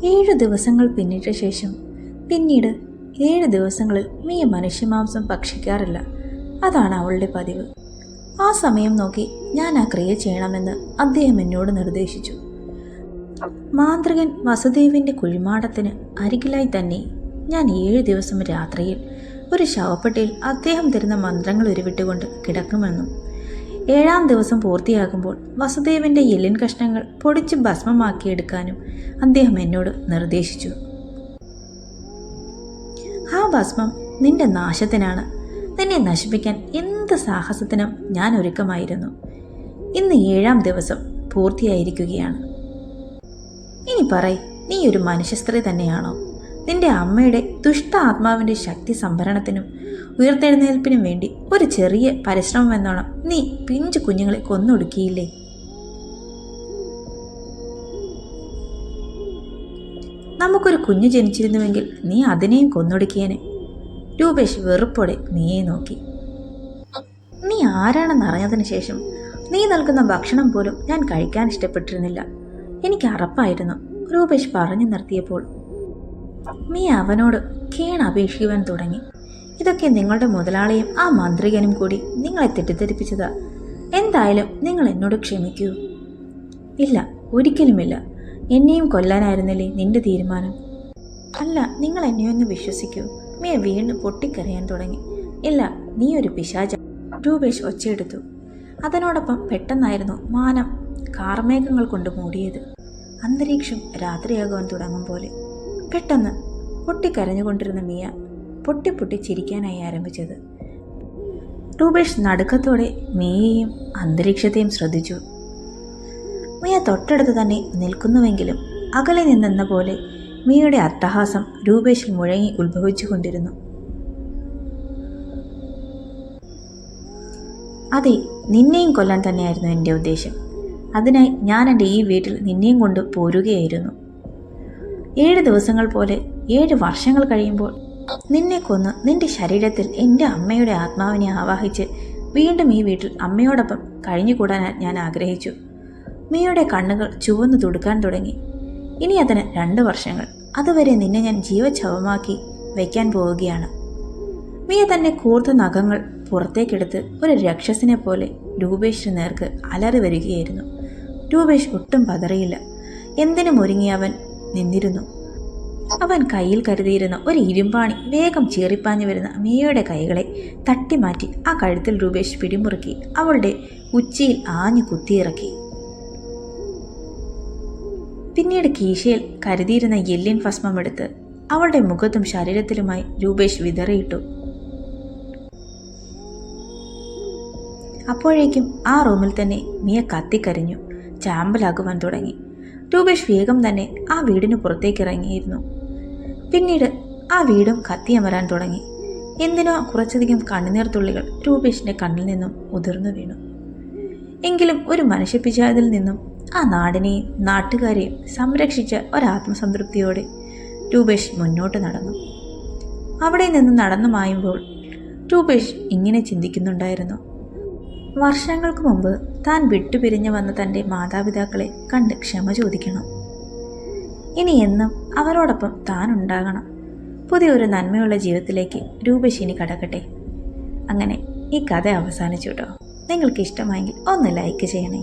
7 ദിവസങ്ങൾ പിന്നിട്ട ശേഷം പിന്നീട് 7 ദിവസങ്ങളിൽ മിയ മനുഷ്യമാംസം ഭക്ഷിക്കാറില്ല. അതാണ് അവളുടെ പതിവ്. ആ സമയം നോക്കി ഞാൻ ആ ക്രിയ ചെയ്യണമെന്ന് അദ്ദേഹം എന്നോട് നിർദ്ദേശിച്ചു. മാന്ത്രികൻ വസുദേവിൻ്റെ കുഴിമാടത്തിന് അരികിലായി തന്നെ ഞാൻ 7 ദിവസം രാത്രിയിൽ ഒരു ശവപ്പെട്ടിയിൽ അദ്ദേഹം തരുന്ന മന്ത്രങ്ങൾ ഉരുവിട്ടുകൊണ്ട് കിടക്കുമെന്നും 7-ാം ദിവസം പൂർത്തിയാകുമ്പോൾ വസുദേവൻ്റെ എല്ലിൻ കഷ്ണങ്ങൾ പൊടിച്ച് ഭസ്മമാക്കിയെടുക്കാനും അദ്ദേഹം എന്നോട് നിർദ്ദേശിച്ചു. ആ ഭസ്മം നിന്റെ നാശത്തിനാണ്. നിന്നെ നശിപ്പിക്കാൻ എന്ത് സാഹസത്തിനും ഞാൻ ഒരുക്കമായിരുന്നു. ഇന്ന് 7-ാം ദിവസം പൂർത്തിയായിരിക്കുകയാണ്. ഇനി പറയ്, നീ ഒരു മനുഷ്യ സ്ത്രീ തന്നെയാണോ? നിന്റെ അമ്മയുടെ ദുഷ്ട ആത്മാവിൻ്റെ ശക്തി സംഭരണത്തിനും ഉയർത്തെഴുന്നേൽപ്പിനും വേണ്ടി ഒരു ചെറിയ പരിശ്രമം എന്നോണം നീ പിഞ്ചു കുഞ്ഞുങ്ങളെ കൊന്നൊടുക്കിയില്ലേ? നമുക്കൊരു കുഞ്ഞു ജനിച്ചിരുന്നുവെങ്കിൽ നീ അതിനെയും കൊന്നൊടുക്കിയേനെ. രൂപേഷ് വെറുപ്പോടെ മിയെ നോക്കി. നീ ആരാണെന്ന് അറിഞ്ഞതിന് ശേഷം നീ നൽകുന്ന ഭക്ഷണം പോലും ഞാൻ കഴിക്കാൻ ഇഷ്ടപ്പെട്ടിരുന്നില്ല. എനിക്ക് അറപ്പായിരുന്നു. രൂപേഷ് പറഞ്ഞു നിർത്തിയപ്പോൾ മിയ അവനോട് കേണപേക്ഷിക്കുവാൻ തുടങ്ങി. ഇതൊക്കെ നിങ്ങളുടെ മുതലാളിയും ആ മന്ത്രികനും കൂടി നിങ്ങളെ തെറ്റിദ്ധരിപ്പിച്ചതാ. എന്തായാലും നിങ്ങൾ എന്നോട് ക്ഷമിക്കൂ. ഇല്ല, ഒരിക്കലുമില്ല. എന്നെയും കൊല്ലാനായിരുന്നില്ലേ നിന്റെ തീരുമാനം? അല്ല, നിങ്ങൾ എന്നെയൊന്ന് വിശ്വസിക്കൂ. മിയ വീണ്ടും പൊട്ടിക്കരയാൻ തുടങ്ങി. ഇല്ല, നീ ഒരു പിശാച. രൂപേഷ് ഒച്ചയെടുത്തു. അതിനോടൊപ്പം പെട്ടെന്നായിരുന്നു മാനം കാർമേഘങ്ങൾ കൊണ്ട് മൂടിയത്. അന്തരീക്ഷം രാത്രിയാകുവാൻ തുടങ്ങും പോലെ. പെട്ടെന്ന് പൊട്ടിക്കരഞ്ഞുകൊണ്ടിരുന്ന മിയ പൊട്ടി ചിരിക്കാനായി ആരംഭിച്ചത്. രൂപേഷ് നടുക്കത്തോടെ മിയയെയും അന്തരീക്ഷത്തെയും ശ്രദ്ധിച്ചു. മിയ തൊട്ടടുത്ത് തന്നെ നിൽക്കുന്നുവെങ്കിലും അകലെ നിന്നെന്ന പോലെ മിയയുടെ അട്ടഹാസം രൂപേഷിൽ മുഴങ്ങി ഉത്ഭവിച്ചു കൊണ്ടിരുന്നു. അതെ, നിന്നെയും കൊല്ലാൻ തന്നെയായിരുന്നു എൻ്റെ ഉദ്ദേശം. അതിനായി ഞാൻ എൻ്റെ ഈ വീട്ടിൽ നിന്നെയും കൊണ്ട് പോരുകയായിരുന്നു. 7 ദിവസങ്ങൾ പോലെ 7 വർഷങ്ങൾ കഴിയുമ്പോൾ നിന്നെ കൊന്ന് നിന്റെ ശരീരത്തിൽ എൻ്റെ അമ്മയുടെ ആത്മാവിനെ ആവാഹിച്ച് വീണ്ടും ഈ വീട്ടിൽ അമ്മയോടൊപ്പം കഴിഞ്ഞുകൂടാൻ ഞാൻ ആഗ്രഹിച്ചു. മിയയുടെ കണ്ണുകൾ ചുവന്നു തുടുക്കാൻ തുടങ്ങി. ഇനി അതിന് 2 വർഷങ്ങൾ. അതുവരെ നിന്നെ ഞാൻ ജീവച്ഛവമാക്കി വയ്ക്കാൻ പോവുകയാണ്. മിയ തന്നെ കൂർത്ത നഖങ്ങൾ പുറത്തേക്കെടുത്ത് ഒരു രാക്ഷസിനെ പോലെ രൂപേഷിന് നേർക്ക് അലറി വരികയായിരുന്നു. രൂപേഷ് ഒട്ടും പതറിയില്ല. എന്തിനും ഒരുങ്ങി അവൻ നിന്നിരുന്നു. അവൻ കയ്യിൽ കരുതിയിരുന്ന ഒരു ഇരുമ്പാണി വേഗം ചീറിപ്പാഞ്ഞു വരുന്ന മിയയുടെ കൈകളെ തട്ടിമാറ്റി ആ കഴുത്തിൽ രൂപേഷ് പിടിമുറുക്കി അവളുടെ ഉച്ചിയിൽ ആഞ്ഞു കുത്തിയിറക്കി. പിന്നീട് കീശയിൽ കരുതിയിരുന്ന എല്ലിൻ ഭസ്മമെടുത്ത് അവളുടെ മുഖത്തും ശരീരത്തിലുമായി രൂപേഷ് വിതറിയിട്ടു. അപ്പോഴേക്കും ആ റൂമിൽ തന്നെ മിയ കത്തിക്കരിഞ്ഞു ചാമ്പലാകുവാൻ തുടങ്ങി. രൂപേഷ് വേഗം തന്നെ ആ വീടിന് പുറത്തേക്ക് ഇറങ്ങിയിരുന്നു. പിന്നീട് ആ വീടും കത്തിയമരാൻ തുടങ്ങി. എന്തിനോ കുറച്ചധികം കണ്ണുനീർ തുള്ളികൾ രൂപേഷിൻ്റെ കണ്ണിൽ നിന്നും ഉതിർന്നു വീണു. എങ്കിലും ഒരു മനുഷ്യപ്പിശാചിൽ നിന്നും ആ നാടിനെയും നാട്ടുകാരെയും സംരക്ഷിച്ച ഒരാത്മസംതൃപ്തിയോടെ രൂപേഷ് മുന്നോട്ട് നടന്നു. അവിടെ നിന്ന് നടന്നു മായുമ്പോൾ രൂപേഷ് ഇങ്ങനെ ചിന്തിക്കുന്നുണ്ടായിരുന്നു. വർഷങ്ങൾക്ക് മുമ്പ് താൻ വിട്ടുപിരിഞ്ഞു വന്ന തൻ്റെ മാതാപിതാക്കളെ കണ്ട് ക്ഷമ ചോദിക്കണം. ഇനി എന്നും അവരോടൊപ്പം താൻ ഉണ്ടാകണം. പുതിയൊരു നന്മയുള്ള ജീവിതത്തിലേക്ക് രൂപേഷ് ഇനി കടക്കട്ടെ. അങ്ങനെ ഈ കഥ അവസാനിച്ചു കേട്ടോ. നിങ്ങൾക്ക് ഇഷ്ടമായെങ്കിൽ ഒന്ന് ലൈക്ക് ചെയ്യണേ.